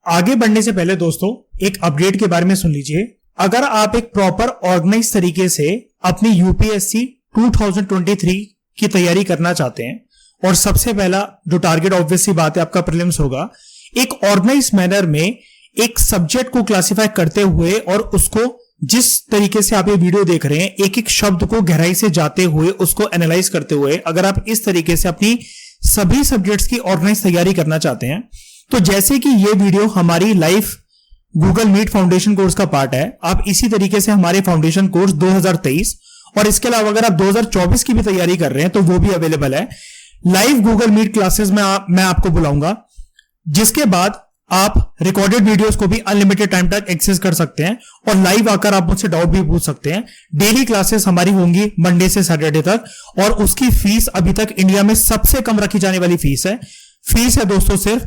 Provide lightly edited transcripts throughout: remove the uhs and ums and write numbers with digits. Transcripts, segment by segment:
आगे बढ़ने से पहले दोस्तों एक अपडेट के बारे में सुन लीजिए। अगर आप एक प्रॉपर ऑर्गेनाइज तरीके से अपनी यूपीएससी 2023 की तैयारी करना चाहते हैं और सबसे पहला जो टारगेट ऑब्वियसली बात है आपका प्रीलिम्स होगा, एक ऑर्गेनाइज मैनर में एक सब्जेक्ट को क्लासिफाई करते हुए और उसको जिस तरीके से आप ये वीडियो देख रहे हैं एक एक शब्द को गहराई से जाते हुए उसको एनालाइज करते हुए अगर आप इस तरीके से अपनी सभी सब्जेक्ट्स की ऑर्गेनाइज तैयारी करना चाहते हैं तो जैसे कि ये वीडियो हमारी live Google Meet foundation course का पार्ट है, आप इसी तरीके से हमारे फाउंडेशन कोर्स 2023 और इसके अलावा अगर आप 2024 की भी तैयारी कर रहे हैं तो वो भी अवेलेबल है। लाइव गूगल मीट क्लासेस में मैं आपको बुलाऊंगा, जिसके बाद आप रिकॉर्डेड वीडियोस को भी अनलिमिटेड टाइम तक एक्सेस कर सकते हैं और लाइव आकर आप मुझसे डाउट भी पूछ सकते हैं। डेली क्लासेस हमारी होंगी मंडे से सैटरडे तक और उसकी फीस अभी तक इंडिया में सबसे कम रखी जाने वाली फीस है। फीस है दोस्तों सिर्फ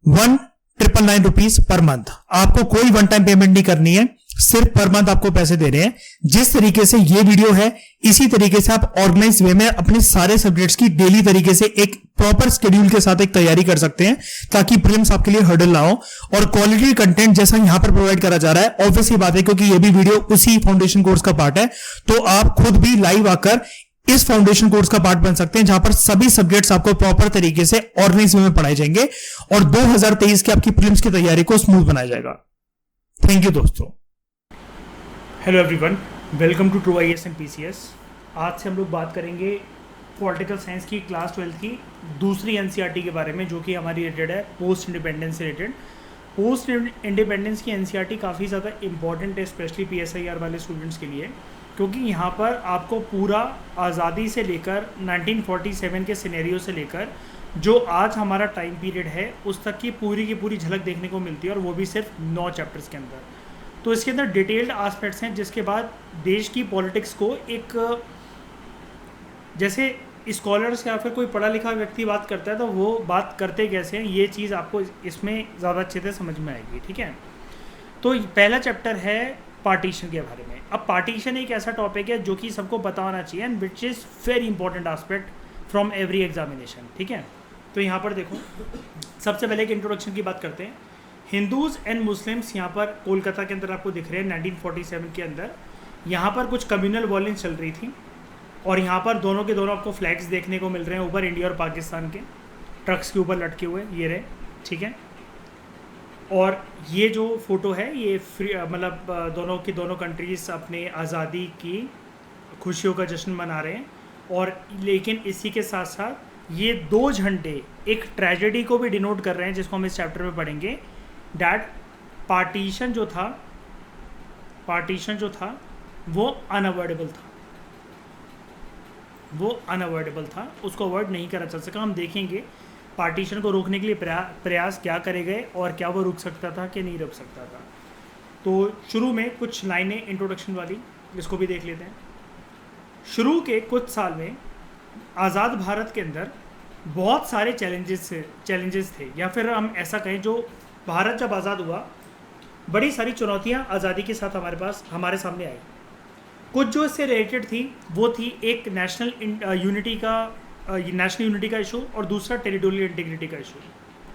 1,999 रुपीज पर मंथ। आपको कोई वन टाइम पेमेंट नहीं करनी है, सिर्फ पर मंथ आपको पैसे दे रहे हैं। जिस तरीके से ये वीडियो है इसी तरीके से आप ऑर्गेनाइज वे में अपने सारे सब्जेक्ट्स की डेली तरीके से एक प्रॉपर शेड्यूल के साथ एक तैयारी कर सकते हैं ताकि प्रीलिम्स आपके लिए हर्डल ना हो। और क्वालिटी कंटेंट जैसा यहां पर प्रोवाइड करा जा रहा है, ऑब्वियसली बात है क्योंकि ये भी वीडियो उसी फाउंडेशन कोर्स का पार्ट है, तो आप खुद भी लाइव आकर इस फाउंडेशन कोर्स का पार्ट बन सकते हैं जहां पर सभी सब्जेक्ट्स आपको प्रॉपर तरीके से ऑर्गेनाइज वे में पढ़ाए जाएंगे और 2023 की आपकी प्रीलिम्स की तैयारी को स्मूथ बनाया जाएगा। थैंक यू दोस्तों। Hello everyone, welcome to True IAS and PCS. आज से हम लोग बात करेंगे पॉलिटिकल साइंस की क्लास 12 की दूसरी एनसीईआरटी के बारे में, जो कि हमारी रिलेटेड है पोस्ट इंडिपेंडेंस से रिलेटेड। पोस्ट इंडिपेंडेंस की एनसीईआरटी काफ़ी ज़्यादा इंपॉर्टेंट है, स्पेशली पीएसआईआर वाले स्टूडेंट्स के लिए, क्योंकि यहाँ पर आपको पूरा आज़ादी से लेकर 1947 के सिनेरियो से लेकर जो आज हमारा टाइम पीरियड है उस तक की पूरी झलक देखने को मिलती है, और वो भी सिर्फ 9 चैप्टर्स के अंदर। तो इसके अंदर डिटेल्ड आस्पेक्ट्स हैं, जिसके बाद देश की पॉलिटिक्स को एक जैसे स्कॉलर्स या फिर कोई पढ़ा लिखा व्यक्ति बात करता है तो वो बात करते कैसे हैं, ये चीज़ आपको इसमें ज़्यादा अच्छे से समझ में आएगी। ठीक है, तो पहला चैप्टर है पार्टीशन के बारे में। अब पार्टीशन एक ऐसा टॉपिक है जो कि सबको पता होना चाहिए and which is very important aspect from every examination. ठीक है, तो यहाँ पर देखो, सबसे पहले एक इंट्रोडक्शन की बात करते हैं। हिंदूज़ एंड मुस्लिम्स यहाँ पर कोलकाता के अंदर आपको दिख रहे हैं 1947 के अंदर। यहाँ पर कुछ कम्युनल वॉयलेंस चल रही थी और यहाँ पर दोनों के दोनों आपको फ्लैग्स देखने को मिल रहे हैं ऊपर, इंडिया और पाकिस्तान के ट्रक्स के ऊपर लटके हुए ये रहे। ठीक है, और ये जो फोटो है ये मतलब दोनों कंट्रीज़ अपने आज़ादी की खुशियों का जश्न मना रहे हैं। और लेकिन इसी के साथ साथ ये 2 झंडे एक ट्रेजेडी को भी डिनोट कर रहे हैं, जिसको हम इस चैप्टर में पढ़ेंगे। डैट पार्टीशन जो था वो अनअवॉइडेबल था, उसको अवॉइड नहीं करा जा सका। हम देखेंगे पार्टीशन को रोकने के लिए प्रयास क्या करे गए और क्या वो रुक सकता था कि नहीं रुक सकता था। तो शुरू में कुछ लाइनें इंट्रोडक्शन वाली, इसको भी देख लेते हैं। शुरू के कुछ साल में आज़ाद भारत के अंदर बहुत सारे चैलेंजेस थे, या फिर हम ऐसा कहें जो भारत जब आज़ाद हुआ बड़ी सारी चुनौतियां आज़ादी के साथ हमारे सामने आई। कुछ जो इससे रिलेटेड थी वो थी एक नेशनल यूनिटी का इशू और दूसरा टेरिटोरियल इंटीग्रिटी का इशू,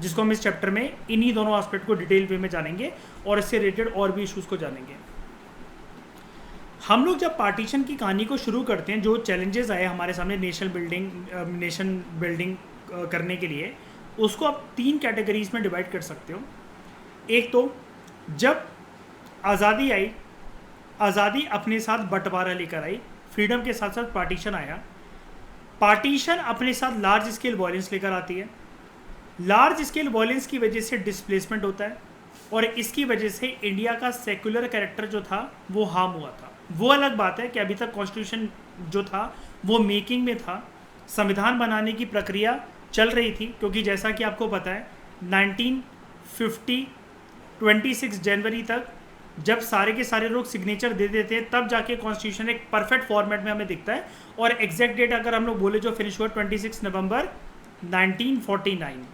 जिसको हम इस चैप्टर में इन्हीं दोनों एस्पेक्ट को डिटेल वे में जानेंगे और इससे रिलेटेड और भी इश्यूज़ को जानेंगे। हम लोग जब पार्टीशन की कहानी को शुरू करते हैं, जो चैलेंजेस आए हमारे सामने नेशन बिल्डिंग करने के लिए, उसको आप 3 कैटेगरीज में डिवाइड कर सकते हो। एक तो जब आज़ादी आई, आज़ादी अपने साथ बंटवारा लेकर आई, फ्रीडम के साथ साथ पार्टीशन आया। पार्टीशन अपने साथ लार्ज स्केल वायलेंस लेकर आती है। लार्ज स्केल वायलेंस की वजह से डिस्प्लेसमेंट होता है और इसकी वजह से इंडिया का सेक्युलर कैरेक्टर जो था वो हार्म हुआ था। वो अलग बात है कि अभी तक कॉन्स्टिट्यूशन जो था वो मेकिंग में था, संविधान बनाने की प्रक्रिया चल रही थी, क्योंकि जैसा कि आपको पता है 1950 26 जनवरी तक जब सारे के सारे लोग सिग्नेचर दे देते हैं तब जाके कॉन्स्टिट्यूशन एक परफेक्ट फॉर्मेट में हमें दिखता है। और एग्जैक्ट डेट अगर हम लोग बोले जो फिनिश हुआ 26 नवंबर 1949।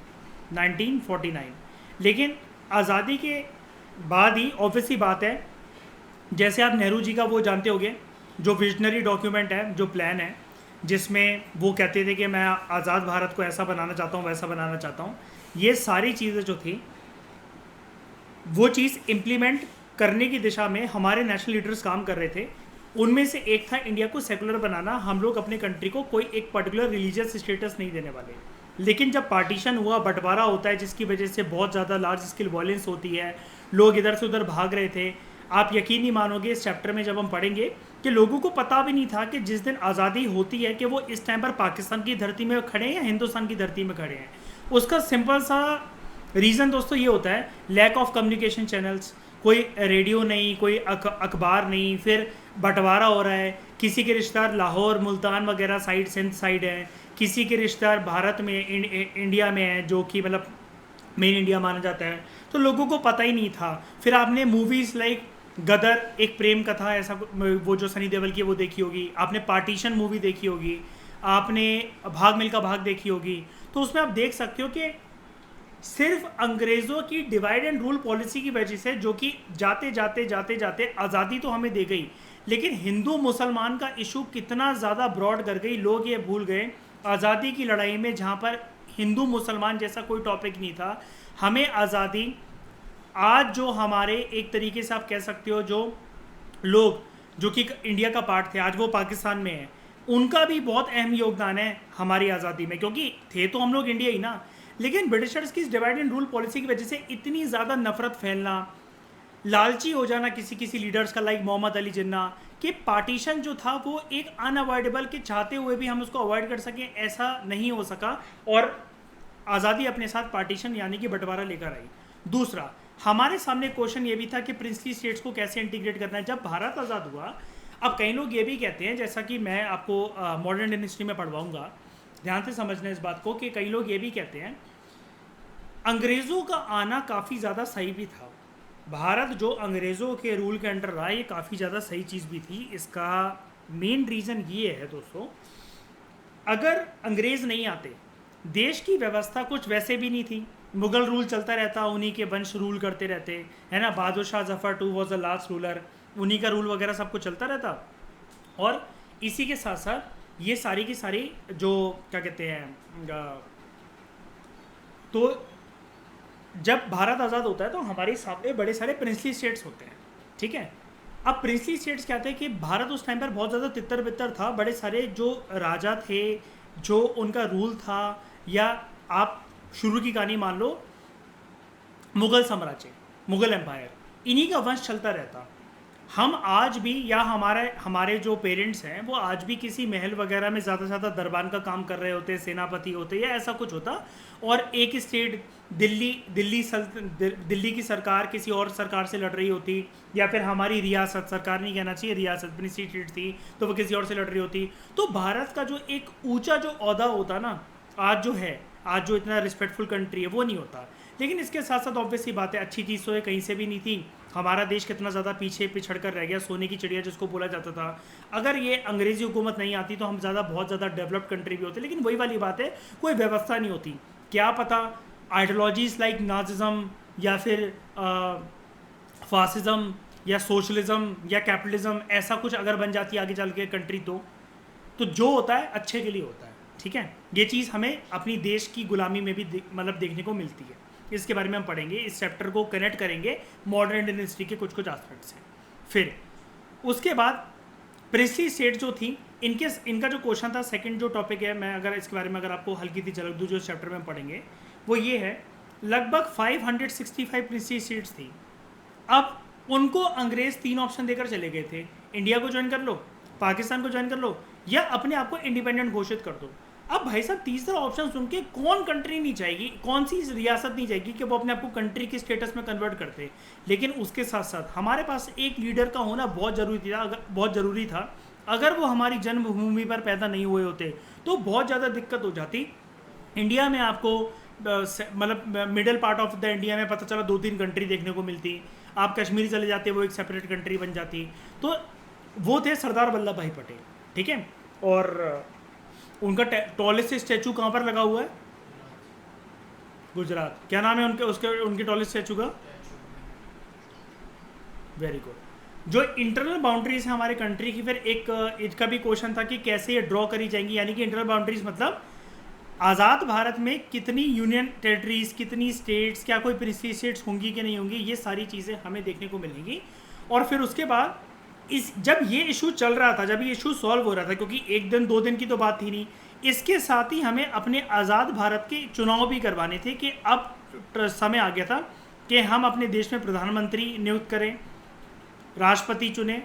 लेकिन आज़ादी के बाद ही ऑब्वियसली बात है, जैसे आप नेहरू जी का वो जानते होंगे जो विजनरी डॉक्यूमेंट है, जो प्लान है, जिसमें वो कहते थे कि मैं आज़ाद भारत को ऐसा बनाना चाहता हूँ, वैसा बनाना चाहता हूँ। ये सारी चीज़ें जो थी वो चीज़ इम्प्लीमेंट करने की दिशा में हमारे नेशनल लीडर्स काम कर रहे थे। उनमें से एक था इंडिया को सेकुलर बनाना। हम लोग अपने कंट्री को कोई एक पर्टिकुलर रिलीजियस स्टेटस नहीं देने वाले। लेकिन जब पार्टीशन हुआ, बंटवारा होता है, जिसकी वजह से बहुत ज़्यादा लार्ज स्केल वायलेंस होती है, लोग इधर से उधर भाग रहे थे। आप यकीन नहीं मानोगे, इस चैप्टर में जब हम पढ़ेंगे कि लोगों को पता भी नहीं था कि जिस दिन आज़ादी होती है कि वो इस टाइम पर पाकिस्तान की धरती में खड़े हैं या हिंदुस्तान की धरती में खड़े हैं। उसका सिंपल सा रीज़न दोस्तों ये होता है, लैक ऑफ कम्युनिकेशन चैनल्स। कोई रेडियो नहीं, कोई अखबार नहीं, फिर बंटवारा हो रहा है। किसी के रिश्तेदार लाहौर, मुल्तान वगैरह साइड, सिंध साइड हैं, किसी के रिश्तेदार भारत में, इंडिया में हैं, जो कि मतलब मेन इंडिया माना जाता है। तो लोगों को पता ही नहीं था। फिर आपने मूवीज़ लाइक गदर, एक प्रेम कथा, ऐसा वो जो सनी देओल की, वो देखी होगी आपने। पार्टीशन मूवी देखी होगी आपने। भाग मिल्खा भाग देखी होगी। तो उसमें आप देख सकते हो कि सिर्फ अंग्रेज़ों की डिवाइड एंड रूल पॉलिसी की वजह से, जो कि जाते जाते जाते जाते आज़ादी तो हमें दे गई, लेकिन हिंदू मुसलमान का इशू कितना ज़्यादा ब्रॉड कर गई। लोग ये भूल गए आज़ादी की लड़ाई में, जहाँ पर हिंदू मुसलमान जैसा कोई टॉपिक नहीं था। हमें आज़ादी, आज जो हमारे एक तरीके से आप कह सकते हो, जो लोग जो कि इंडिया का पार्ट थे, आज वो पाकिस्तान में है, उनका भी बहुत अहम योगदान है हमारी आज़ादी में, क्योंकि थे तो हम लोग इंडिया ही ना। लेकिन ब्रिटिशर्स की इस डिवाइड एंड रूल पॉलिसी की वजह से इतनी ज़्यादा नफरत फैलना, लालची हो जाना किसी किसी लीडर्स का, लाइक मोहम्मद अली जिन्ना, कि पार्टीशन जो था वो एक अनअवॉइडेबल, के चाहते हुए भी हम उसको अवॉइड कर सकें, ऐसा नहीं हो सका। और आज़ादी अपने साथ पार्टीशन यानी कि बंटवारा लेकर आई। दूसरा, हमारे सामने क्वेश्चन ये भी था कि प्रिंसली स्टेट्स को कैसे इंटीग्रेट करना है। जब भारत आज़ाद हुआ, अब कई लोग ये भी कहते हैं, जैसा कि मैं आपको मॉडर्न इंडियन हिस्ट्री में पढ़वाऊँगा, ध्यान से समझना इस बात को, कि कई लोग ये भी कहते हैं अंग्रेज़ों का आना काफ़ी ज़्यादा सही भी था। भारत जो अंग्रेज़ों के रूल के अंडर रहा, ये काफ़ी ज़्यादा सही चीज़ भी थी। इसका मेन रीज़न ये है दोस्तों, अगर अंग्रेज़ नहीं आते, देश की व्यवस्था कुछ वैसे भी नहीं थी। मुग़ल रूल चलता रहता, उन्हीं के वंश रूल करते रहते, है ना। Bahadur Shah Zafar too was the last ruler, उन्हीं का रूल वगैरह सब कुछ चलता रहता। और इसी के साथ साथ ये सारी की सारी जो क्या कहते हैं, तो जब भारत आज़ाद होता है तो हमारे सामने बड़े सारे प्रिंसली स्टेट्स होते हैं, ठीक है। अब प्रिंसली स्टेट्स क्या थे कि भारत उस टाइम पर बहुत ज़्यादा तितर बितर था। बड़े सारे जो राजा थे, जो उनका रूल था, या आप शुरू की कहानी मान लो मुग़ल साम्राज्य, मुग़ल एम्पायर, इन्हीं का वंश चलता रहता। हम आज भी, या हमारे जो पेरेंट्स हैं, वो आज भी किसी महल वगैरह में ज़्यादा से ज़्यादा दरबान का काम कर रहे होते, सेनापति होते, या ऐसा कुछ होता। और एक स्टेट दिल्ली की सरकार किसी और सरकार से लड़ रही होती, या फिर हमारी रियासत, सरकार नहीं कहना चाहिए, रियासत अपनी स्टेट थी तो वो किसी और से लड़ रही होती। तो भारत का जो एक ऊंचा जो ओहदा होता ना, आज जो है, आज जो इतना रिस्पेक्टफुल कंट्री है, वो नहीं होता। लेकिन इसके साथ साथ ऑब्वियसली बात है, अच्छी चीज़ तो है कहीं से भी नहीं थी। हमारा देश कितना ज़्यादा पीछे पिछड़ कर रह गया, सोने की चिड़िया जिसको बोला जाता था। अगर ये अंग्रेज़ी हुकूमत नहीं आती तो हम बहुत ज़्यादा डेवलप्ड कंट्री भी होते। लेकिन वही वाली बात है, कोई व्यवस्था नहीं होती। क्या पता आइडियोलॉजीज़ लाइक नाजिज़म, या फिर फासिज़म, या सोशलिज़म, या कैपिटलिज़म, ऐसा कुछ अगर बन जाती है आगे चल के कंट्री, तो जो होता है अच्छे के लिए होता है, ठीक है। ये चीज़ हमें अपनी देश की गुलामी में भी मतलब देखने को मिलती है। इसके बारे में हम पढ़ेंगे, इस चैप्टर को कनेक्ट करेंगे मॉडर्न इंडियन हिस्ट्री के कुछ कुछ एस्पेक्ट से। फिर उसके बाद प्रिंसली स्टेट जो थी, इनका जो क्वेश्चन था, सेकंड जो टॉपिक है, मैं अगर इसके बारे में अगर आपको हल्की सी झलक दूँ जो चैप्टर में हम पढ़ेंगे, वो ये है, लगभग 565 प्रिंसली स्टेट्स थी। अब उनको अंग्रेज़ 3 ऑप्शन देकर चले गए थे, इंडिया को ज्वाइन कर लो, पाकिस्तान को ज्वाइन कर लो, या अपने आप को इंडिपेंडेंट घोषित कर दो। अब भाई साहब, तीसरा ऑप्शन सुन के कौन कंट्री नहीं चाहेगी, कौन सी रियासत नहीं चाहेगी कि वो अपने आप को कंट्री के स्टेटस में कन्वर्ट करते। लेकिन उसके साथ साथ हमारे पास एक लीडर का होना बहुत ज़रूरी था। अगर वो हमारी जन्मभूमि पर पैदा नहीं हुए होते तो बहुत ज़्यादा दिक्कत हो जाती। इंडिया में आपको मतलब middle part of the India में पता चला 2-3 कंट्री देखने को मिलती। आप कश्मीर चले जाते, वो एक सेपरेट कंट्री बन जाती। तो वो थे सरदार वल्लभ भाई पटेल, ठीक है। और उनका टॉलेस्ट स्टैचू कहाँ पर लगा हुआ है? गुजरात। क्या नाम है उनके टॉलेस्ट स्टैचू का? Very good. जो इंटरनल बाउंड्रीज है हमारे कंट्री की, फिर एक इसका भी क्वेश्चन था कि कैसे ये ड्रॉ करी जाएंगी, यानी कि इंटरनल बाउंड्रीज मतलब आज़ाद भारत में कितनी यूनियन टेरिटरीज, कितनी स्टेट्स, क्या कोई प्रिंसली स्टेट्स होंगी कि नहीं होंगी, ये सारी चीज़ें हमें देखने को मिलेंगी। और फिर उसके बाद जब ये इशू चल रहा था, जब ये इशू सॉल्व हो रहा था, क्योंकि एक दिन दो दिन की तो बात थी नहीं, इसके साथ ही हमें अपने आज़ाद भारत के चुनाव भी करवाने थे कि अब समय आ गया था कि हम अपने देश में प्रधानमंत्री नियुक्त करें, राष्ट्रपति चुने,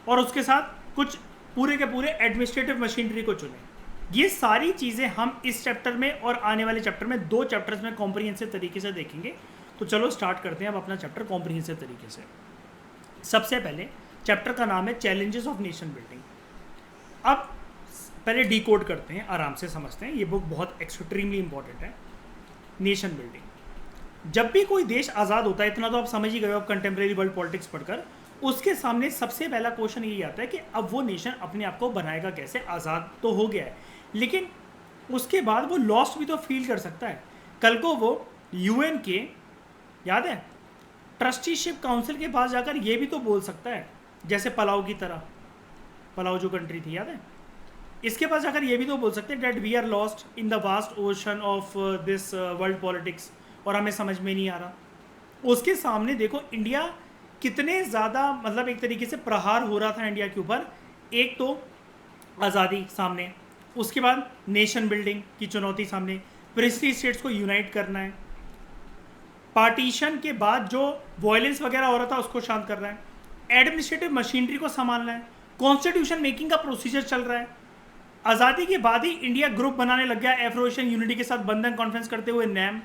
और उसके साथ कुछ पूरे के पूरे एडमिनिस्ट्रेटिव मशीनरी को चुने। ये सारी चीज़ें हम इस चैप्टर में और आने वाले चैप्टर में, 2 चैप्टर्स में कॉम्प्रिहेंसिव तरीके से देखेंगे। तो चलो स्टार्ट करते हैं अब अपना चैप्टर कॉम्प्रिहेंसिव तरीके से। सबसे पहले चैप्टर का नाम है चैलेंजेस ऑफ नेशन बिल्डिंग। अब पहले डिकोड करते हैं, आराम से समझते हैं, ये बुक बहुत एक्सट्रीमली इंपॉर्टेंट है। नेशन बिल्डिंग, जब भी कोई देश आज़ाद होता है, इतना तो आप समझ ही गए हो अब कंटेम्प्रेरी वर्ल्ड पॉलिटिक्स पढ़कर, उसके सामने सबसे पहला क्वेश्चन यही आता है कि अब वो नेशन अपने आप को बनाएगा कैसे। आज़ाद तो हो गया है, लेकिन उसके बाद वो लॉस्ट भी तो फील कर सकता है। कल को वो यूएन के, याद है, ट्रस्टीशिप काउंसिल के पास जाकर ये भी तो बोल सकता है, जैसे पलाव की तरह, पलाव जो कंट्री थी, याद है, इसके पास जाकर ये भी तो बोल सकते हैं that we are lost in the vast ocean of this world politics, और हमें समझ में नहीं आ रहा। उसके सामने देखो इंडिया कितने ज़्यादा, मतलब एक तरीके से प्रहार हो रहा था इंडिया के ऊपर। एक तो आज़ादी सामने, उसके बाद नेशन बिल्डिंग की चुनौती सामने, प्रिंसली स्टेट्स को यूनाइट करना है, पार्टीशन के बाद जो वायलेंस वगैरह हो रहा था उसको शांत करना है, एडमिनिस्ट्रेटिव मशीनरी को संभालना है, कॉन्स्टिट्यूशन मेकिंग का प्रोसीजर चल रहा है। आज़ादी के बाद ही इंडिया ग्रुप बनाने लग गया एफ्रो एशियन यूनिटी के साथ, बंधन कॉन्फ्रेंस करते हुए नैम।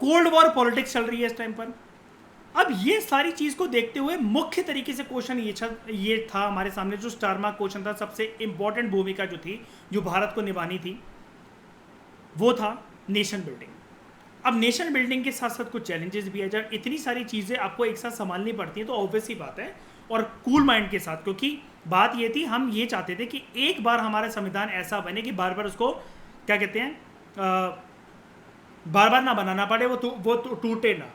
कोल्ड वॉर पॉलिटिक्स चल रही है इस टाइम पर। अब ये सारी चीज़ को देखते हुए मुख्य तरीके से क्वेश्चन ये था हमारे सामने, जो स्टार मार्क क्वेश्चन था, सबसे इंपॉर्टेंट भूमिका जो थी, जो भारत को निभानी थी, वो था नेशन बिल्डिंग। अब नेशन बिल्डिंग के साथ साथ कुछ चैलेंजेस भी है। जब इतनी सारी चीज़ें आपको एक साथ संभालनी पड़ती हैं तो ऑब्वियस ही बात है, और कूल माइंड के साथ, क्योंकि बात ये थी, हम ये चाहते थे कि एक बार हमारा संविधान ऐसा बने कि बार बार उसको क्या कहते हैं, बार बार ना बनाना पड़े, वो टूटे ना।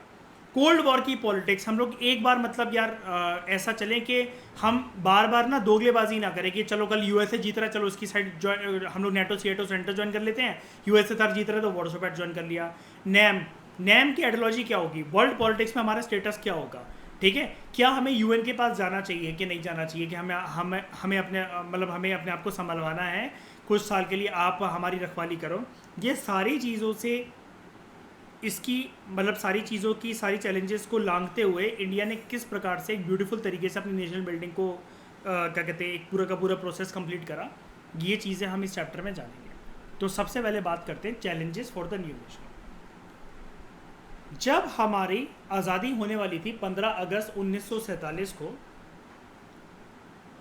कोल्ड वॉर की पॉलिटिक्स, हम लोग एक बार, मतलब यार ऐसा चलें कि हम बार बार ना दोगलेबाजी ना करें कि चलो कल यूएसए जीत रहा है, चलो उसकी साइड ज्वाइन, हम लोग नेटो सीएटो सेंटर ज्वाइन कर लेते हैं, यूएसए सर जीत रहा है तो वार्सो पैक्ट ज्वाइन कर लिया। नैम की आइडियोलॉजी क्या होगी, वर्ल्ड पॉलिटिक्स में हमारा स्टेटस क्या होगा, ठीक है, क्या हमें यूएन के पास जाना चाहिए कि नहीं जाना चाहिए, कि हमें अपने, मतलब हमें अपने आप को संभलवाना है कुछ साल के लिए, आप हमारी रखवाली करो। ये सारी चीज़ों से, इसकी मतलब सारी चीज़ों की, सारी चैलेंजेस को लांघते हुए इंडिया ने किस प्रकार से एक ब्यूटीफुल तरीके से अपनी नेशनल बिल्डिंग को क्या कहते हैं, एक पूरा का पूरा प्रोसेस कंप्लीट करा, ये चीज़ें हम इस चैप्टर में जानेंगे। तो सबसे पहले बात करते हैं challenges for the new nation. जब हमारी आज़ादी होने वाली थी 15 अगस्त 1947 को,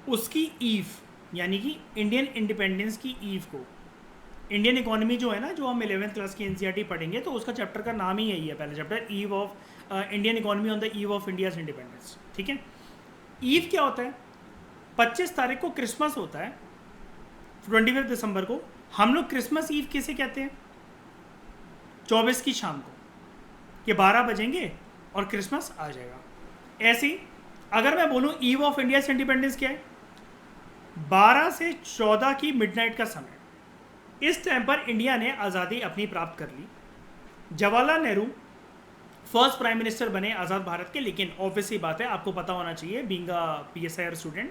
उसकी ईव, यानी कि इंडियन इंडिपेंडेंस की ईव को, इंडियन इकोनॉमी जो है ना, जो हम 11th क्लास की एनसीईआरटी पढ़ेंगे, तो उसका चैप्टर का नाम ही यही है, पहला chapter, eve of Indian economy on the eve of India's independence. ठीक है, ईव क्या होता है? 25 तारीख को क्रिसमस होता है, 25 दिसंबर को। हम लोग क्रिसमस ईव किसे कहते हैं? 24 की शाम को, कि 12 बजेंगे और क्रिसमस आ जाएगा। ऐसे ही अगर मैं बोलूँ ईव ऑफ इंडिया इंडिपेंडेंस क्या है, 12 से 14 की मिडनाइट का समय, इस टाइम पर इंडिया ने आज़ादी अपनी प्राप्त कर ली। Jawaharlal Nehru first prime minister बने आज़ाद भारत के, लेकिन ऑब्वियसली बात है, आपको पता होना चाहिए बीइंग अ पीएसआई स्टूडेंट,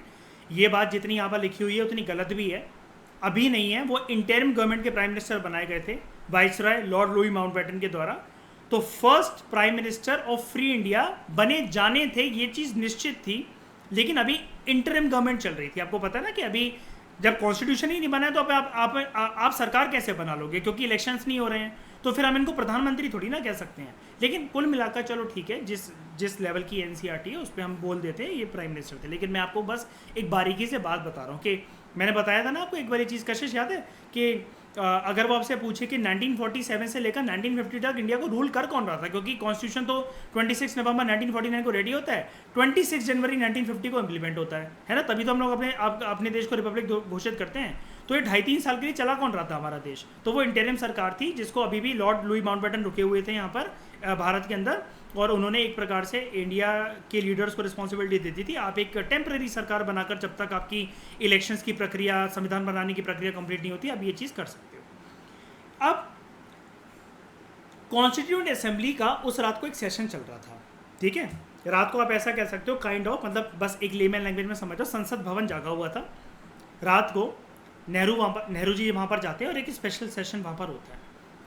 ये बात जितनी यहाँ पर लिखी हुई है उतनी गलत भी है। अभी नहीं है, वो इंटरिम गवर्नमेंट के प्राइम मिनिस्टर बनाए गए थे वाइसरॉय लॉर्ड लुई माउंटबेटन के द्वारा। तो first prime minister of free India बने जाने थे, ये चीज़ निश्चित थी, लेकिन अभी इंटरिम गवर्नमेंट चल रही थी। आपको पता है ना कि अभी जब कॉन्स्टिट्यूशन ही नहीं बना है तो आप सरकार कैसे बना लोगे, क्योंकि इलेक्शंस नहीं हो रहे हैं, तो फिर हम इनको प्रधानमंत्री थोड़ी ना कह सकते हैं। लेकिन कुल मिलाकर चलो ठीक है, जिस लेवल की एनसीईआरटी है उस पर हम बोल देते हैं ये प्राइम मिनिस्टर थे। लेकिन मैं आपको बस एक बारीकी से बात बता रहा हूँ कि मैंने बताया था ना आपको एक बार ये चीज़, कशिश याद है कि अगर वो आपसे पूछे कि 1947 से लेकर 1950 तक इंडिया को रूल कर कौन रहा था, क्योंकि कॉन्स्टिट्यूशन तो 26 नवंबर 1949 को रेडी होता है, 26 जनवरी 1950 को इम्प्लीमेंट होता है ना, तभी तो हम लोग अपने देश को रिपब्लिक घोषित करते हैं। तो ये 2.5-3 साल के लिए चला कौन रहा था हमारा देश? तो वो इंटरिम सरकार थी, जिसको अभी भी लॉर्ड लुई माउंटबेटन रुके हुए थे यहाँ पर भारत के अंदर, और उन्होंने एक प्रकार से इंडिया के लीडर्स को रिस्पॉन्सिबिलिटी देती थी, आप एक टेम्परेरी सरकार बनाकर जब तक आपकी इलेक्शंस की प्रक्रिया, संविधान बनाने की प्रक्रिया कंप्लीट नहीं होती, आप ये चीज़ कर सकते हो। अब कॉन्स्टिट्यूएंट असेंबली का उस रात को एक सेशन चल रहा था, ठीक है। रात को आप ऐसा कह सकते हो काइंड ऑफ, मतलब बस एक लेमन लैंग्वेज में समझो, संसद भवन जागा हुआ था। रात को नेहरू जी वहाँ पर जाते हैं और एक स्पेशल सेशन वहाँ पर होता है।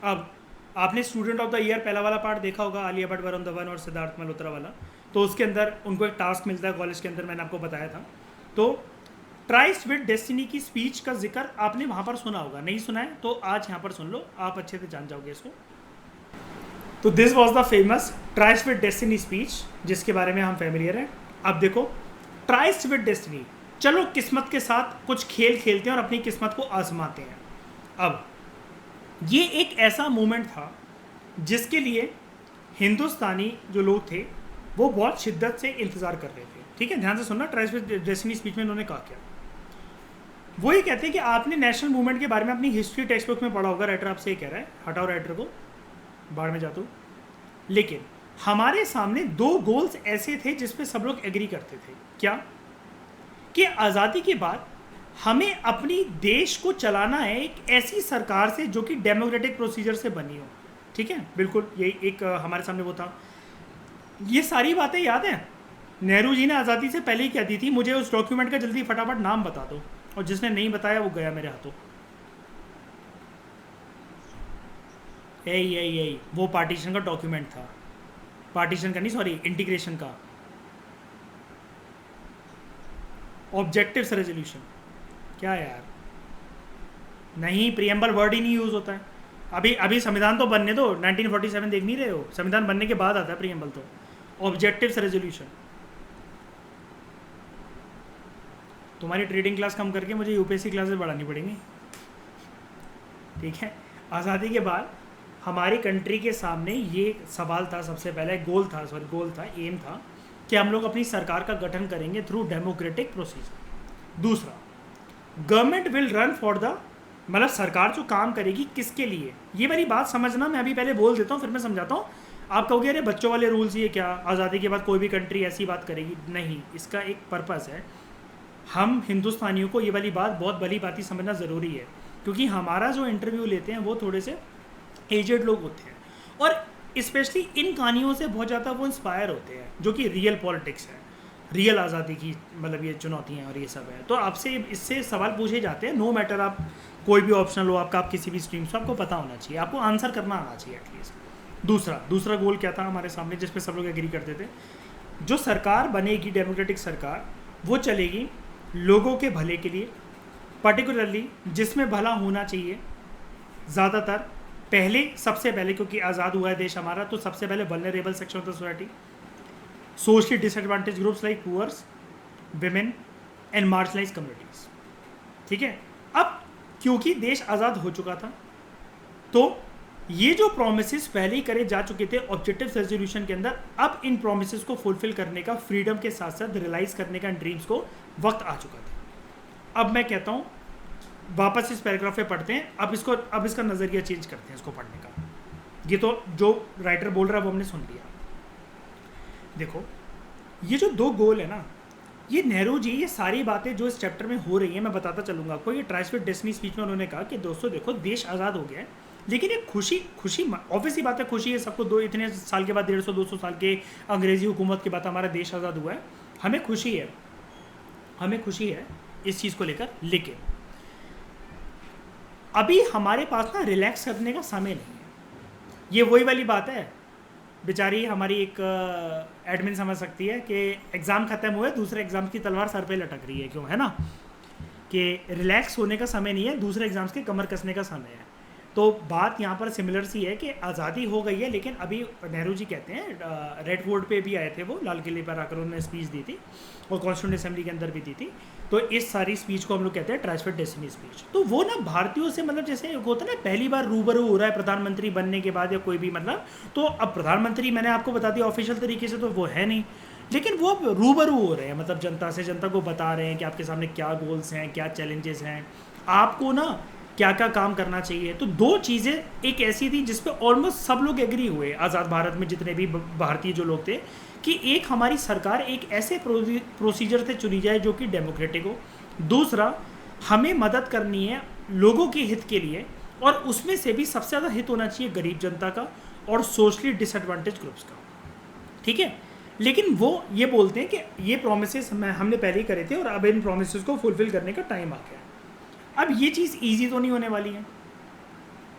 अब आपने स्टूडेंट ऑफ द ईयर पहला वाला पार्ट देखा होगा, आलिया भट्ट, वरुण धवन और सिद्धार्थ मल्होत्रा वाला। तो उसके अंदर उनको एक टास्क मिलता है कॉलेज के अंदर, मैंने आपको बताया था। तो ट्राइस्ट विद डेस्टिनी की स्पीच का जिक्र आपने वहाँ पर सुना होगा, नहीं सुना है तो आज यहाँ पर सुन लो, आप अच्छे से जान जाओगे इसको। तो this was the famous tryst with destiny speech, जिसके बारे में हम फेमिलियर हैं। अब देखो, ट्राइस्ट विद डेस्टिनी, चलो किस्मत के साथ कुछ खेल खेलते हैं और अपनी किस्मत को आजमाते हैं। अब ये एक ऐसा मोमेंट था जिसके लिए हिंदुस्तानी जो लोग थे वो बहुत शिद्दत से इंतज़ार कर रहे थे, ठीक है। ध्यान से सुनना, ट्राइस्ट विद डेस्टिनी स्पीच में उन्होंने कहा क्या। वो ये कहते हैं कि आपने नेशनल मूवमेंट के बारे में अपनी हिस्ट्री टेक्स्ट बुक में पढ़ा होगा, राइटर आपसे ये कह रहा है, हटाओ राइटर को, बाढ़ में जाता हूँ। लेकिन हमारे सामने दो गोल्स ऐसे थे जिस पे सब लोग एग्री करते थे, क्या कि आज़ादी के बाद हमें अपनी देश को चलाना है एक ऐसी सरकार से जो कि डेमोक्रेटिक प्रोसीजर से बनी हो, ठीक है। बिल्कुल यही एक हमारे सामने वो था। ये सारी बातें याद हैं, नेहरू जी ने आज़ादी से पहले ही कह दी थी, मुझे उस डॉक्यूमेंट का जल्दी फटाफट नाम बता दो, और जिसने नहीं बताया वो गया मेरे हाथों। यही वो पार्टीशन का डॉक्यूमेंट था, पार्टीशन का नहीं, सॉरी, इंटीग्रेशन का, ऑब्जेक्टिव्स रेजोल्यूशन। क्या यार, नहीं, प्रियम्बल वर्ड ही नहीं यूज़ होता है। अभी संविधान तो बनने दो, 1947 देख नहीं रहे हो, संविधान बनने के बाद आता है प्रियम्बल। तो ऑब्जेक्टिव्स रेजोल्यूशन, तुम्हारी ट्रेडिंग क्लास कम करके मुझे यूपीएससी क्लासेस बढ़ानी पड़ेंगी, ठीक है। आज़ादी के बाद हमारी कंट्री के सामने ये सवाल था, सबसे पहले गोल था, एम था कि हम लोग अपनी सरकार का गठन करेंगे थ्रू डेमोक्रेटिक प्रोसीजर। दूसरा, government will run for the, मतलब सरकार जो काम करेगी किसके लिए, ये वाली बात समझना। मैं अभी पहले बोल देता हूँ, फिर मैं समझाता हूँ। आप कहोगे अरे बच्चों वाले रूल्स, ये क्या, आज़ादी के बाद कोई भी कंट्री ऐसी बात करेगी? नहीं, इसका एक पर्पस है। हम हिंदुस्तानियों को ये वाली बात बहुत भली बात ही समझना ज़रूरी है, क्योंकि हमारा जो इंटरव्यू लेते हैं वो थोड़े से एजेड लोग होते हैं, और स्पेशली इन कहानियों से बहुत ज़्यादा वो इंस्पायर होते हैं, जो कि रियल पॉलिटिक्स है, रियल आज़ादी की, मतलब ये चुनौतियाँ और ये सब है। तो आपसे इससे सवाल पूछे जाते हैं, नो मैटर आप कोई भी ऑप्शनल हो आपका, आप किसी भी स्ट्रीम से, आपको पता होना चाहिए, आपको आंसर करना आना चाहिए एटलीस्ट। दूसरा गोल क्या था हमारे सामने, जिस पे सब लोग एग्री करते थे, जो सरकार बनेगी डेमोक्रेटिक सरकार, वो चलेगी लोगों के भले के लिए, पर्टिकुलरली जिसमें भला होना चाहिए ज़्यादातर, सबसे पहले क्योंकि आज़ाद हुआ है देश हमारा, तो सबसे पहले vulnerable section of the society, socially disadvantage groups like poors, women and marginalised communities, ठीक है। अब क्योंकि देश आज़ाद हो चुका था, तो ये जो प्रोमिसेस पहले ही करे जा चुके थे ऑब्जेक्टिव रेजोल्यूशन के अंदर, अब इन प्रोमिसेस को फुलफिल करने का, फ्रीडम के साथ साथ रियलाइज़ करने का ड्रीम्स को वक्त आ चुका था। अब मैं कहता हूँ वापस इस पैराग्राफ पे पढ़ते हैं, अब इसका नज़रिया चेंज करते हैं इसको पढ़ने का। ये तो जो राइटर बोल रहा है वो हमने सुन लिया। देखो, ये जो दो गोल है ना, ये नेहरू जी, ये सारी बातें जो इस चैप्टर में हो रही हैं मैं बताता चलूँगा आपको। ये ट्राइस्ट विद डेस्टिनी स्पीच में उन्होंने कहा कि दोस्तों देखो, देश आज़ाद हो गया है, लेकिन एक खुशी ऑब्वियस ही बात है, खुशी है सबको, इतने साल के बाद, 150-200 साल के अंग्रेज़ी हुकूमत के बाद हमारा देश आज़ाद हुआ है, हमें खुशी है इस चीज़ को लेकर। लेकिन अभी हमारे पास ना रिलैक्स करने का समय नहीं है। ये वही वाली बात है, बेचारी हमारी एक एडमिन समझ सकती है कि एग्ज़ाम ख़त्म हुए, दूसरे एग्ज़ाम की तलवार सर पे लटक रही है, क्यों, है ना, कि रिलैक्स होने का समय नहीं है, दूसरे एग्ज़ाम्स के कमर कसने का समय है। तो बात यहाँ पर सिमिलर सी है कि आज़ादी हो गई है, लेकिन अभी नेहरू जी कहते हैं, रेड फोर्ट पे भी आए थे वो, लाल किले पर आकर उन्होंने स्पीच दी थी, और कॉन्स्टिट्यूंट असेंबली के अंदर भी दी थी। तो इस सारी स्पीच को हम लोग कहते हैं ट्राइस्ट विद डेस्टिनी स्पीच। तो वो ना भारतीयों से, मतलब जैसे होता है ना, पहली बार रूबरू हो रहा है प्रधानमंत्री बनने के बाद या कोई भी, मतलब, तो अब प्रधानमंत्री मैंने आपको बता दिया ऑफिशियल तरीके से तो वो है नहीं, लेकिन वो अब रूबरू हो रहे हैं, मतलब जनता को बता रहे हैं कि आपके सामने क्या गोल्स हैं, क्या चैलेंजेस हैं, आपको ना क्या क्या काम करना चाहिए। तो दो चीज़ें एक ऐसी थी जिस पे ऑलमोस्ट सब लोग एग्री हुए आज़ाद भारत में, जितने भी भारतीय जो लोग थे, कि एक हमारी सरकार एक ऐसे प्रोसीजर से चुनी जाए जो कि डेमोक्रेटिक हो। दूसरा, हमें मदद करनी है लोगों के हित के लिए, और उसमें से भी सबसे ज़्यादा हित होना चाहिए गरीब जनता का और सोशली डिसएडवांटेज ग्रुप्स का, ठीक है। लेकिन वो ये बोलते हैं कि ये प्रोमिसेस हमने पहले ही करे थे और अब इन प्रोमिसेस को फुलफिल करने का टाइम आ गया। अब ये चीज़ ईजी तो नहीं होने वाली है।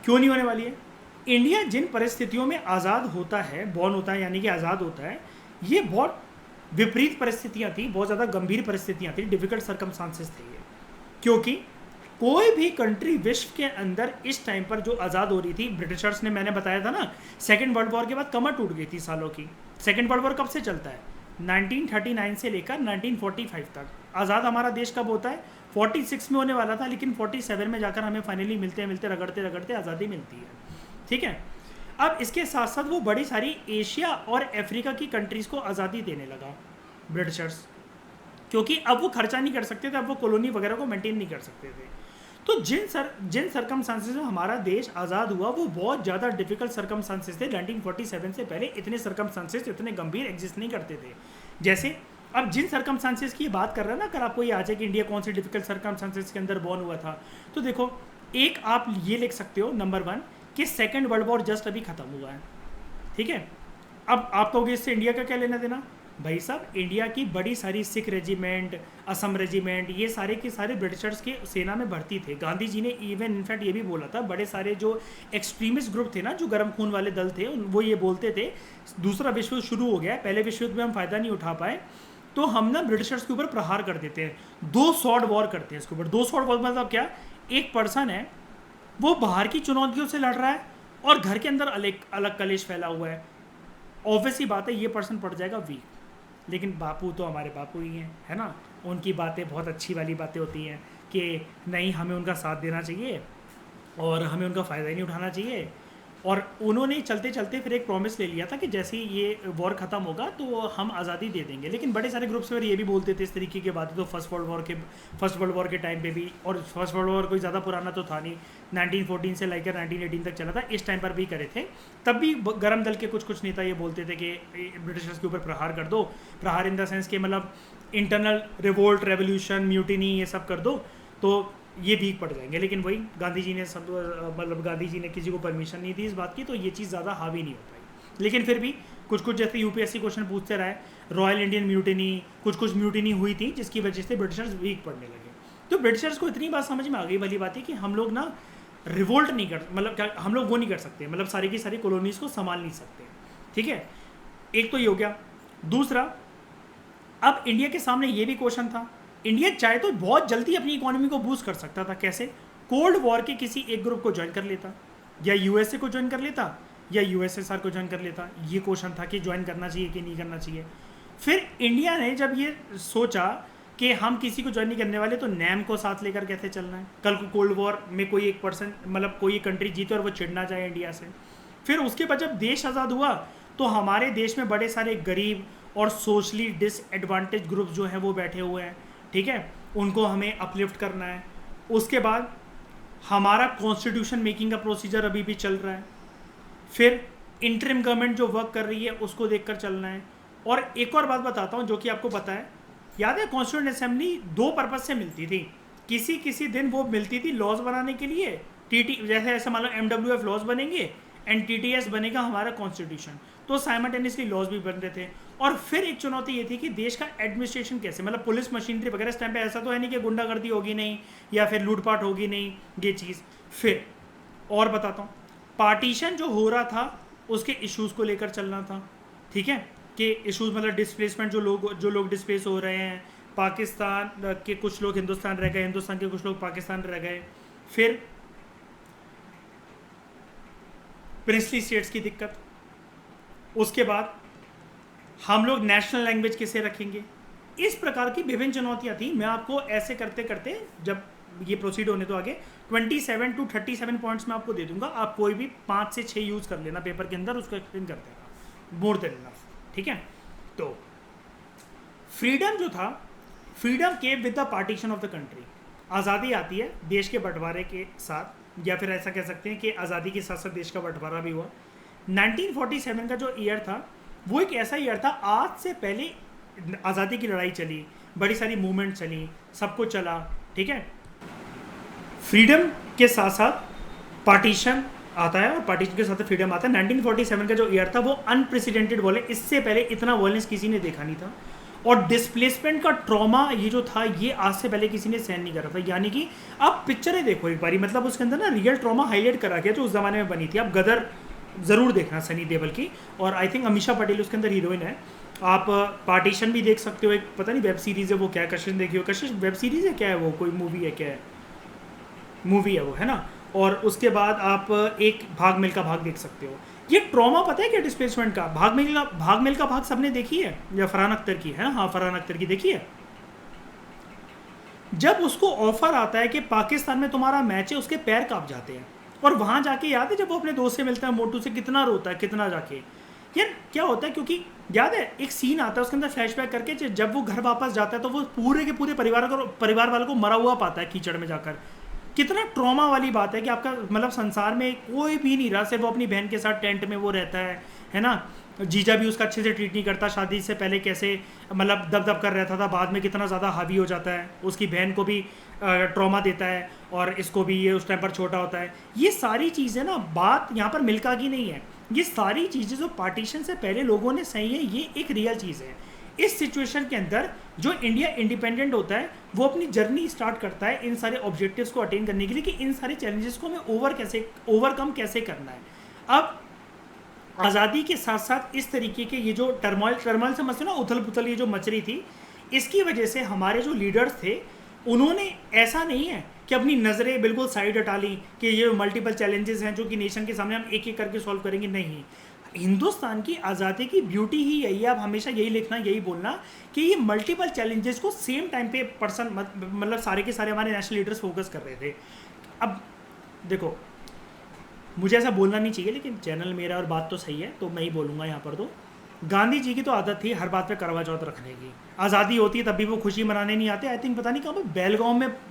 क्यों नहीं होने वाली है? इंडिया जिन परिस्थितियों में आज़ाद होता है, बॉर्न होता है, यानी कि आज़ाद होता है, ये बहुत विपरीत परिस्थितियाँ थी, बहुत ज़्यादा गंभीर परिस्थितियाँ थी, डिफ़िकल्ट सर्कमस्टांसेस थे ये। क्योंकि कोई भी कंट्री विश्व के अंदर इस टाइम पर जो आज़ाद हो रही थी, ब्रिटिशर्स ने, मैंने बताया था ना, सेकेंड वर्ल्ड वॉर के बाद कमर टूट गई थी सालों की। सेकेंड वर्ल्ड वॉर कब से चलता है? 1939 से लेकर 1945 तक। आज़ाद हमारा देश कब होता है? 46 में होने वाला था, लेकिन 47 में जाकर हमें फाइनली मिलते मिलते रगड़ते रगड़ते आज़ादी मिलती है, ठीक है। अब इसके साथ साथ वो बड़ी सारी एशिया और अफ्रीका की कंट्रीज़ को आज़ादी देने लगा ब्रिटिशर्स, क्योंकि अब वो खर्चा नहीं कर सकते थे, अब वो कॉलोनी वगैरह को मेंटेन नहीं कर सकते थे। तो जिन सर्कमस्टांसेस में हमारा देश आज़ाद हुआ वो बहुत ज़्यादा डिफिकल्ट सर्कमस्टांसेस थे। 1947 से पहले इतने सर्कमस्टांसेस इतने गंभीर एग्जिस्ट नहीं करते थे। जैसे अब जिन सर्कमस्टांसेस की बात कर रहे हैं ना, अगर आपको ये आ जाए कि इंडिया कौन से डिफिकल्ट सर्कमस्टांसेस के अंदर बॉर्न हुआ था, तो देखो, एक आप ये लिख सकते हो, नंबर 1 कि सेकेंड वर्ल्ड वॉर जस्ट अभी ख़त्म हुआ है, ठीक है। अब आप कहोगे इससे इंडिया का क्या लेना देना? भाई साहब, इंडिया की बड़ी सारी सिख रेजिमेंट, असम रेजिमेंट, ये सारे के सारे ब्रिटिशर्स के सेना में भर्ती थे। गांधी जी ने इवन इनफैक्ट ये भी बोला था, बड़े सारे जो एक्सट्रीमिस्ट ग्रुप थे ना, जो गर्म खून वाले दल थे, वो ये बोलते थे दूसरा विश्व युद्ध शुरू हो गया है, पहले विश्व युद्ध में हम फ़ायदा नहीं उठा पाए, तो हम ना ब्रिटिशर्स के ऊपर प्रहार कर देते हैं, 2 सॉर्ड वॉर करते हैं इसके ऊपर। 2 सॉर्ड वॉर मतलब क्या? एक पर्सन है, वो बाहर की चुनौतियों से लड़ रहा है और घर के अंदर अलग कलेश फैला हुआ है। ऑब्वियसली बात है, ये पर्सन पड़ जाएगा वीक। लेकिन बापू तो हमारे बापू ही हैं, है ना। उनकी बातें बहुत अच्छी वाली बातें होती हैं कि नहीं, हमें उनका साथ देना चाहिए और हमें उनका फ़ायदा ही नहीं उठाना चाहिए। और उन्होंने चलते चलते फिर एक प्रॉमिस ले लिया था कि जैसे ही ये वॉर ख़त्म होगा तो हम आज़ादी दे देंगे। लेकिन बड़े सारे ग्रुप्स फिर ये भी बोलते थे इस तरीके की बातें, तो फर्स्ट वर्ल्ड वॉर के टाइम पे भी, और फर्स्ट वर्ल्ड वॉर कोई ज़्यादा पुराना तो था नहीं, 1914 से लेकर 1918 तक चला था, इस टाइम पर भी करे थे। तब भी गर्म दल के कुछ नेता ये बोलते थे कि ब्रिटिशर्स के ऊपर प्रहार कर दो, प्रहार इन द सेंस के मतलब इंटरनल रिवोल्ट, रेवोल्यूशन, म्यूटिनी, ये सब कर दो तो ये वीक पड़ जाएंगे। लेकिन वही गांधी जी ने गांधी जी ने किसी को परमिशन नहीं दी इस बात की, तो ये चीज़ ज़्यादा हावी नहीं हो पाई। लेकिन फिर भी कुछ जैसे यूपीएससी क्वेश्चन पूछते रहे, रॉयल इंडियन म्यूटिनी, कुछ म्यूटिनी हुई थी जिसकी वजह से ब्रिटिशर्स वीक पड़ने लगे। तो ब्रिटिशर्स को इतनी बात समझ में आ गई, वाली बात है कि हम लोग ना रिवोल्ट नहीं कर, मतलब क्या हम लोग वो नहीं कर सकते, मतलब सारी की सारी कॉलोनीज़ को संभाल नहीं सकते, ठीक है। एक तो ये हो गया। दूसरा, अब इंडिया के सामने ये भी क्वेश्चन था, इंडिया चाहे तो बहुत जल्दी अपनी इकोनॉमी को बूस्ट कर सकता था। कैसे? कोल्ड वॉर के किसी एक ग्रुप को ज्वाइन कर लेता, या यूएसए को ज्वाइन कर लेता, या यूएसएसआर को ज्वाइन कर लेता। ये क्वेश्चन था कि ज्वाइन करना चाहिए कि नहीं करना चाहिए। फिर इंडिया ने जब ये सोचा कि हम किसी को ज्वाइन नहीं करने वाले, तो नैम को साथ लेकर कैसे चलना है, कल को कोल्ड वॉर में कोई एक पर्सन, मतलब कोई एक कंट्री जीते और वो चिढ़ना जाए इंडिया से। फिर उसके बाद जब देश आज़ाद हुआ तो हमारे देश में बड़े सारे गरीब और सोशली डिसएडवांटेज ग्रुप जो हैं वो बैठे हुए हैं, ठीक है, उनको हमें अपलिफ्ट करना है। उसके बाद हमारा कॉन्स्टिट्यूशन मेकिंग का प्रोसीजर अभी भी चल रहा है। फिर इंटरिम गवर्नमेंट जो वर्क कर रही है उसको देखकर चलना है। और एक और बात बताता हूँ जो कि आपको पता है, याद है कॉन्स्टिट्यूंट असेंबली 2 पर्पज़ से मिलती थी। किसी दिन वो मिलती थी लॉज बनाने के लिए, जैसे ऐसा मान लो MWF लॉज बनेंगे एंड TTS बनेगा हमारा कॉन्स्टिट्यूशन, तो साइमल्टेनियसली लॉज भी बन रहे थे। और फिर एक चुनौती ये थी कि देश का एडमिनिस्ट्रेशन कैसे, मतलब पुलिस मशीनरी वगैरह इस टाइम पे ऐसा तो है नहीं कि गुंडागर्दी होगी नहीं या फिर लूटपाट होगी नहीं, ये चीज़। फिर और बताता हूँ, पार्टीशन जो हो रहा था उसके इश्यूज़ को लेकर चलना था, ठीक है, कि इश्यूज़ मतलब डिस्प्लेसमेंट, जो लोग डिस्प्लेस हो रहे हैं, पाकिस्तान के कुछ लोग हिंदुस्तान रह गए, हिंदुस्तान के कुछ लोग पाकिस्तान रह गए। फिर प्रिंसली स्टेट्स की दिक्कत, उसके बाद हम लोग नेशनल लैंग्वेज कैसे रखेंगे, इस प्रकार की विभिन्न चुनौतियाँ थी। मैं आपको ऐसे करते करते जब ये प्रोसीड होने तो आगे 27 to 37 पॉइंट्स मैं आपको दे दूंगा, आप कोई भी 5 से 6 यूज़ कर लेना पेपर के अंदर, उसको एक्सप्लेन कर देना, मोर देन इनफ, ठीक है। तो फ्रीडम जो था, freedom came with the partition of the country. आज़ादी आती है देश के बंटवारे के साथ, या फिर ऐसा कह सकते हैं कि आज़ादी के साथ साथ देश का बंटवारा भी हुआ। 1947 का जो ईयर था वो एक ऐसा ईयर था, आज से पहले आज़ादी की लड़ाई चली, बड़ी सारी मूवमेंट चली, सब कुछ चला, ठीक है। फ्रीडम के साथ साथ पार्टीशन आता है और पार्टीशन के साथ फ्रीडम आता है। 1947 का जो ईयर था वो अनप्रेसिडेंटेड वॉल है, इससे पहले इतना वॉयलेंस किसी ने देखा नहीं था। और डिस्प्लेसमेंट का ट्रॉमा ये जो था ये आज से पहले किसी ने सहन नहीं करा था। यानी कि आप पिक्चरें देखो एक बारी, मतलब उसके अंदर ना रियल ट्रॉमा हाईलाइट करा गया जो उस जमाने में बनी थी। आप गदर ज़रूर देखना सनी देओल की, और आई थिंक अमीषा पटेल उसके अंदर हीरोइन है। आप पार्टीशन भी देख सकते हो, एक पता नहीं वेब सीरीज़ है वो, क्या कशिश देखी हो, कशिश वेब सीरीज़ है क्या है वो, कोई मूवी है क्या है, मूवी है वो, है ना। और उसके बाद आप एक भाग मिल्खा भाग देख सकते हो। ये ट्रॉमा पता है क्या डिस्प्लेसमेंट का? भाग मिल्खा भाग सबने देखी है, या फरहान अख्तर की है ना, हाँ फरहान अख्तर की देखी है। जब उसको ऑफर आता है कि पाकिस्तान में तुम्हारा मैच है, उसके पैर कांप जाते हैं। और वहां जाके याद है जब वो अपने दोस्त से मिलता है मोटू से, कितना रोता है, कितना जाके। यार क्या होता है, क्योंकि याद है एक सीन आता है उसके अंदर फ्लैशबैक करके, जब वो घर वापस जाता है तो वो पूरे के पूरे परिवार वालों को मरा हुआ पाता है कीचड़ में जाकर। कितना ट्रॉमा वाली बात है कि आपका मतलब संसार में कोई भी नहीं रहा, सिर्फ वो अपनी बहन के साथ टेंट में वो रहता है ना। जीजा भी उसका अच्छे से ट्रीट नहीं करता, शादी से पहले कैसे मतलब दब कर रहता था, बाद में कितना ज़्यादा हावी हो जाता है, उसकी बहन को भी ट्रॉमा देता है और इसको भी, ये उस टाइम पर छोटा होता है। ये सारी चीज़ें ना, बात यहाँ पर मिल्खा की नहीं है, ये सारी चीज़ें जो पार्टीशन से पहले लोगों ने सही है, ये एक रियल चीज़ है। इस सिचुएशन के अंदर जो इंडिया इंडिपेंडेंट होता है वो अपनी जर्नी स्टार्ट करता है इन सारे ऑब्जेक्टिव्स को अटेन करने के लिए, कि इन सारे चैलेंजेस को हमें ओवरकम कैसे करना है। अब आज़ादी के साथ साथ इस तरीके के ये जो टर्मोइल से समझते ना, उथल पुथल ये जो मच रही थी, इसकी वजह से हमारे जो लीडर्स थे उन्होंने ऐसा नहीं है कि अपनी नज़रें बिल्कुल साइड हटा ली कि ये मल्टीपल चैलेंजेस हैं जो कि नेशन के सामने हम एक एक करके सॉल्व करेंगे। नहीं, हिंदुस्तान की आज़ादी की ब्यूटी ही यही है। आप हमेशा यही लिखना, यही बोलना कि ये मल्टीपल चैलेंजेस को सेम टाइम पे मतलब सारे के सारे हमारे नेशनल लीडर्स फोकस कर रहे थे। अब देखो, मुझे ऐसा बोलना नहीं चाहिए लेकिन चैनल मेरा और बात तो सही है तो मैं ही बोलूँगा यहाँ पर। तो गांधी जी की तो आदत थी हर बात पे करवा चौथ रखने की। आज़ादी होती है तब भी वो खुशी मनाने नहीं आते। आई थिंक पता नहीं कहाँ पर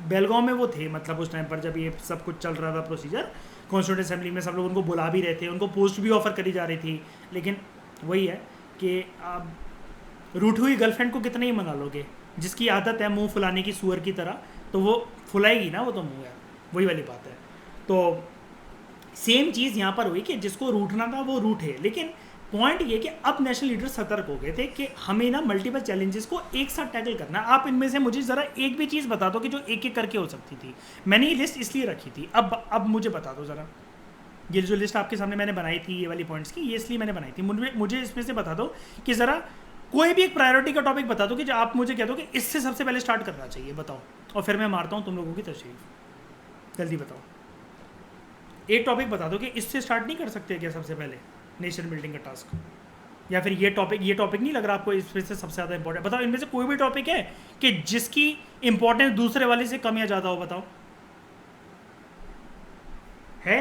बेलगांव में वो थे, मतलब उस टाइम पर जब ये सब कुछ चल रहा था प्रोसीजर, कॉन्स्टिट्यूंट असेंबली में सब लोग उनको बुला भी रहे थे, उनको पोस्ट भी ऑफर करी जा रही थी। लेकिन वही है कि आप रूठी हुई गर्लफ्रेंड को कितना ही मना लोगे, जिसकी आदत है मुंह फुलाने की सुअर की तरह, तो वो फुलाएगी ना, वो तो मुँह है, वही वाली बात है। तो सेम चीज़ यहाँ पर हुई कि जिसको रूठना था वो रूठे। लेकिन पॉइंट ये कि अब नेशनल लीडर सतर्क हो गए थे कि हमें ना मल्टीपल चैलेंजेस को एक साथ टैकल करना। आप इनमें से मुझे ज़रा एक भी चीज़ बता दो कि जो एक एक करके हो सकती थी। मैंने ये लिस्ट इसलिए रखी थी, अब मुझे बता दो ज़रा, ये जो लिस्ट आपके सामने मैंने बनाई थी ये वाली पॉइंट्स की, ये इसलिए मैंने बनाई थी। मुझे इसमें से बता दो कि ज़रा कोई भी एक प्रायोरिटी का टॉपिक बता दो कि जो आप मुझे कह दो कि इससे सबसे पहले स्टार्ट करना चाहिए, बताओ, और फिर मैं मारता हूँ तुम लोगों की तशरीफ। जल्दी बताओ, एक टॉपिक बता दो कि इससे स्टार्ट नहीं कर सकते क्या सबसे पहले नेशन बिल्डिंग का टास्क, या फिर ये टॉपिक नहीं लग रहा आपको इसमें से सबसे ज़्यादा इंपॉर्टेंट। बताओ इनमें से कोई भी टॉपिक है कि जिसकी इंपॉर्टेंस दूसरे वाले से कम या ज़्यादा हो, बताओ। है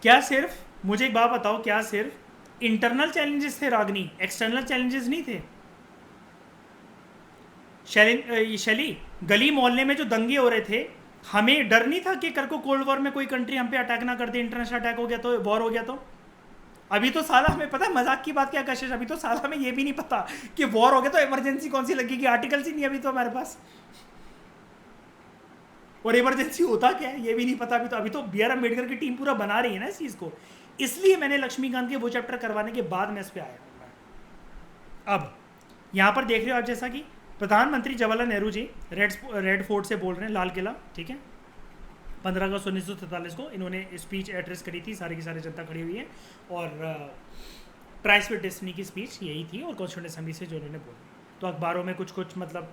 क्या? सिर्फ मुझे एक बात बताओ, क्या सिर्फ इंटरनल चैलेंजेस थे रागनी, एक्सटर्नल चैलेंजेस नहीं थे? शैली, गली मोहल्ले में जो दंगे हो रहे थे, हमें डर नहीं था कि कर को कोल्ड वॉर में कोई कंट्री हम पे अटैक ना कर दे, इंटरनेशनल अटैक हो गया तो, वॉर हो गया तो। अभी तो साला हमें पता है, मजाक की बात क्या कशिश, अभी तो साला हमें ये भी नहीं पता कि वॉर हो गया तो इमरजेंसी कौन सी लगेगी, आर्टिकल्स ही नहीं अभी तो हमारे पास, और इमरजेंसी होता क्या है ये भी नहीं पता अभी तो बी आर अम्बेडकर की टीम पूरा बना रही है ना इस चीज़ को। इसलिए मैंने लक्ष्मीकांत के वो चैप्टर करवाने के बाद मैं इस पर आया। अब यहाँ पर देख रहे हो आप, जैसा कि प्रधानमंत्री जवाहरलाल नेहरू जी रेड फोर्ट से बोल रहे हैं, लाल किला, ठीक है। 15 अगस्त 1947 को इन्होंने स्पीच एड्रेस करी थी, सारी की सारी जनता खड़ी हुई है, और ट्राइस विद डेस्टिनी की स्पीच यही थी, और कॉन्स्टिट्यूंट असेंबली से जो उन्होंने बोली। तो अखबारों में कुछ मतलब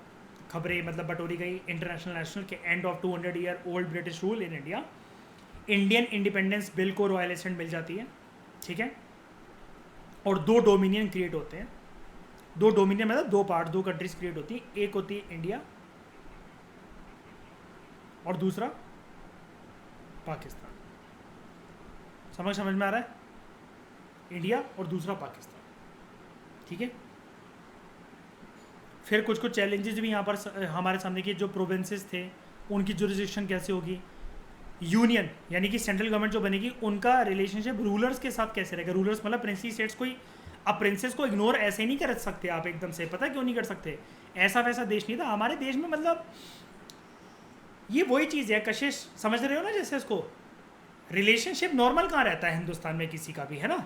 खबरें मतलब बटोरी गई, इंटरनेशनल नेशनल के end of 200 year old British rule in India, Indian independence bill को रॉयल एसेंट मिल जाती है, ठीक है। और 2 डोमिनियन क्रिएट होते हैं, 2 डोमिनियन मतलब 2 पार्ट, 2 कंट्रीज क्रिएट होती हैं, एक होती है इंडिया और दूसरा पाकिस्तान। समझ में आ रहा है? इंडिया और दूसरा पाकिस्तान, ठीक है। फिर कुछ चैलेंजेस भी यहाँ पर हमारे सामने के, जो प्रोविंसेस थे उनकी जुरिस्डिक्शन कैसे होगी, यूनियन यानी कि सेंट्रल गवर्नमेंट जो बनेगी उनका रिलेशनशिप रूलर्स के साथ कैसे रहेगा। रूलर्स मतलब प्रिंसली स्टेट्स, कोई अब प्रिंसेस को इग्नोर ऐसे नहीं कर सकते आप एकदम से, पता क्यों नहीं कर सकते? ऐसा वैसा देश नहीं था हमारे देश में, मतलब ये वही चीज़ है कशिश, समझ रहे हो ना? जैसे इसको रिलेशनशिप नॉर्मल कहाँ रहता है हिंदुस्तान में किसी का भी, है ना?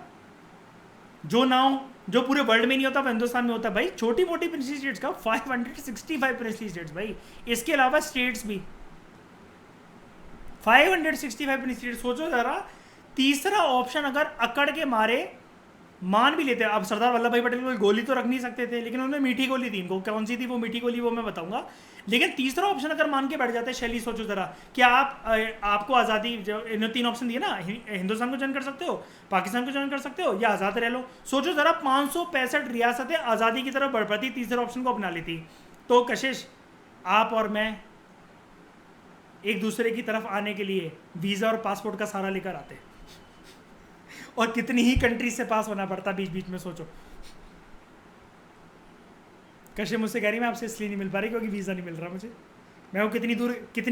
जो नाउ जो पूरे वर्ल्ड में नहीं होता वो हिंदुस्तान में होता है भाई। छोटी मोटी प्रिंसली स्टेट्स का 565 प्रिंसली स्टेट्स भाई, इसके अलावा स्टेट्स भी 565 प्रिंसली स्टेट्स। सोचो जरा, तीसरा ऑप्शन अगर अकड़ के मारे मान भी लेते हैं, अब सरदार वल्लभ भाई पटेल को गोली तो रख नहीं सकते थे, लेकिन उन्होंने मीठी गोली दी। इनको कौन सी थी वो मीठी गोली, वो मैं बताऊंगा। लेकिन तीसरा ऑप्शन अगर मान के बैठ जाते हैं, शैली सोचो जरा, क्या आपको आज़ादी, जो इन्होंने 3 ऑप्शन दिए ना, हिंदुस्तान को ज्वाइन कर सकते हो, पाकिस्तान को ज्वाइन कर सकते हो, या आज़ाद रह लो। सोचो जरा, 565 रियासतें आज़ादी की तरफ बढ़ पाती, तीसरे ऑप्शन को अपना लेती, तो कशिश आप और मैं एक दूसरे की तरफ आने के लिए वीज़ा और पासपोर्ट का सहारा लेकर आते, और कितनी ही कंट्री से पास होना पड़ता बीच बीच में। सोचो, कशिश मुझसे कह रही मैं आपसे इसलिए नहीं मिल पा रही क्योंकि वीज़ा नहीं मिल रहा मुझे। मैं वो कितनी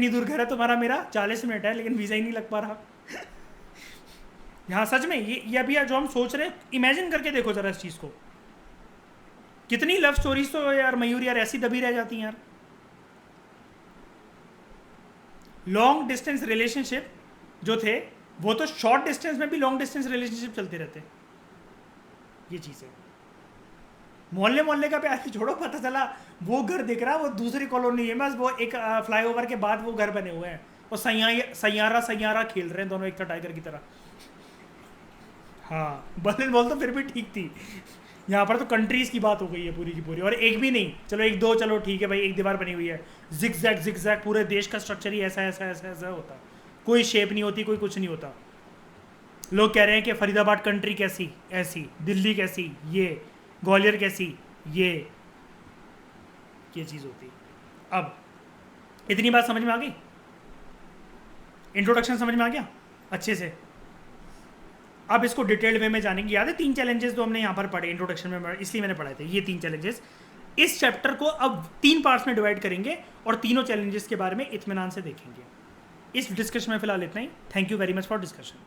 दूर घर है तुम्हारा, मेरा 40 मिनट है, लेकिन वीज़ा ही नहीं लग पा रहा। यहाँ सच में ये अभी जो हम सोच रहे हैं, इमेजिन करके देखो जरा इस चीज़ को। कितनी लव स्टोरीज तो यार मयूर यार ऐसी दबी रह जाती हैं यार। लॉन्ग डिस्टेंस रिलेशनशिप जो थे, वो तो शॉर्ट डिस्टेंस में भी लॉन्ग डिस्टेंस रिलेशनशिप चलते रहते। ये चीज़ है। मोहल्ले मोहल्ले का प्यार छोड़ो, पता चला वो घर दिख रहा है, वो दूसरी कॉलोनी है, बस वो एक फ्लाईओवर के बाद वो घर बने हुए हैं, और सैयारा खेल रहे हैं दोनों एक था टाइगर की तरह। हाँ, बल्ले बॉल तो फिर भी ठीक थी। यहाँ पर तो कंट्रीज की बात हो गई है पूरी की पूरी, और एक भी नहीं, चलो एक दो, चलो ठीक है भाई, एक दीवार बनी हुई है, जिग जैग पूरे देश का स्ट्रक्चर ही ऐसा ऐसा ऐसा ऐसा होता, कोई शेप नहीं होती, कोई कुछ नहीं होता। लोग कह रहे हैं कि फरीदाबाद कंट्री कैसी ऐसी, दिल्ली कैसी ये, ग्वालियर कैसी ये चीज़ होती। अब इतनी बात समझ में आ गई, इंट्रोडक्शन समझ में आ गया अच्छे से। अब इसको डिटेल्ड वे में जानेंगे। याद है 3 चैलेंजेस जो हमने यहाँ पर पढ़े इंट्रोडक्शन में, इसलिए मैंने पढ़ाए थे ये 3 चैलेंजेस। इस चैप्टर को अब 3 पार्ट्स में डिवाइड करेंगे और तीनों चैलेंजेस के बारे में इत्मीनान से देखेंगे। इस डिस्कशन में फिलहाल इतना ही। Thank you very much for discussion.